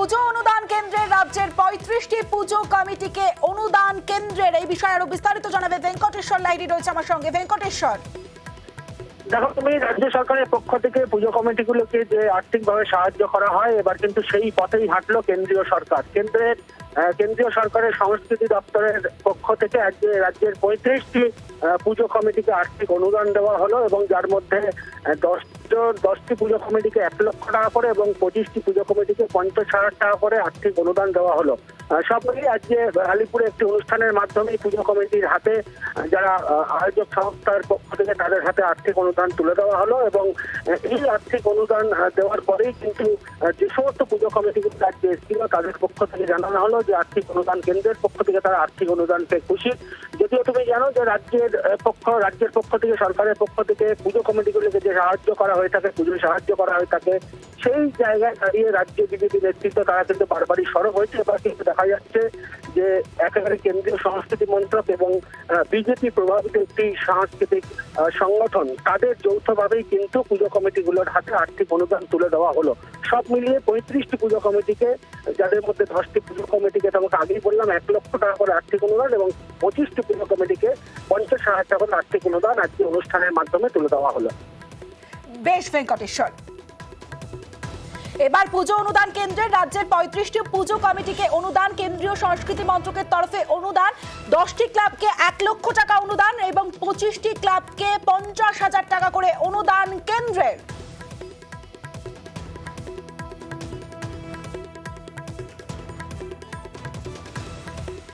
পুজো অনুদান কেন্দ্রের রাজ্যের 35টি পুজো কমিটিকে অনুদান কেন্দ্রের এই বিষয়ে আরো বিস্তারিত জানাবে ভেঙ্কটেশ্বর লাইরি রয়েছে আমার সঙ্গে। ভেঙ্কটেশ্বর, দেখো তুমি, রাজ্য সরকারের পক্ষ থেকে পুজো কমিটিগুলোকে যে আর্থিকভাবে সাহায্য করা হয়, এবার কিন্তু সেই পথেই হাঁটলো কেন্দ্রীয় সরকার। কেন্দ্রীয় সরকারের সংস্কৃতি দপ্তরের পক্ষ থেকে রাজ্যের 35টি পুজো কমিটিকে আর্থিক অনুদান দেওয়া হলো এবং যার মধ্যে 10টি পুজো কমিটিকে 1 লক্ষ টাকা করে এবং 25টি পুজো কমিটিকে 50,000 টাকা করে আর্থিক অনুদান দেওয়া হলো। সব মিলিয়ে আজকে আলিপুরে একটি অনুষ্ঠানের মাধ্যমে পুজো কমিটির হাতে, যারা আয়োজক সংস্থার পক্ষ থেকে তাদের হাতে আর্থিক অনুদান তুলে দেওয়া হলো এবং এই আর্থিক অনুদান দেওয়ার পরেই কিন্তু যে সমস্ত পুজো কমিটিগুলো রাজ্যে এসেছিল তাদের পক্ষ থেকে জানানো হলো যে আর্থিক অনুদান কেন্দ্রের পক্ষ থেকে তারা আর্থিক অনুদান পেয়ে খুশি। যদিও তুমি জানো যে রাজ্যের পক্ষ থেকে, সরকারের পক্ষ থেকে পুজো কমিটিগুলোকে যে সাহায্য করা হয়ে থাকে, পুজোয় সাহায্য করা হয়ে থাকে, সেই জায়গায় দাঁড়িয়ে রাজ্য বিজেপি নেতৃত্ব তারা কিন্তু বারবারই সরব হয়েছে। এবার কিন্তু দেখা যাচ্ছে যে একেবারে কেন্দ্রীয় সংস্কৃতি মন্ত্রক এবং বিজেপি প্রভাবিত একটি সাংস্কৃতিক সংগঠন, তাদের যৌথভাবেই কিন্তু পুজো কমিটিগুলোর হাতে আর্থিক অনুদান তুলে দেওয়া হলো। সব মিলিয়ে 35টি পুজো কমিটিকে, যাদের মধ্যে 10টি পুজো কমিটিকে তোমাকে আগেই বললাম 1 লক্ষ টাকা করে আর্থিক অনুদান এবং 25টি পুজো কমিটিকে 50,000 টাকা করে আর্থিক অনুদান আজকে অনুষ্ঠানের মাধ্যমে তুলে দেওয়া হলো। বেশ ভেঙ্কটেশ্বর, এবার পুজো অনুদান কেন্দ্রের রাজ্যের 35টি পুজো কমিটিকে অনুদান, কেন্দ্রীয় সংস্কৃতি মন্ত্রকের তরফে অনুদান, 10টি ক্লাবকে 1 লক্ষ টাকা অনুদান এবং 25টি ক্লাবকে 50,000 টাকা করে অনুদান কেন্দ্রের।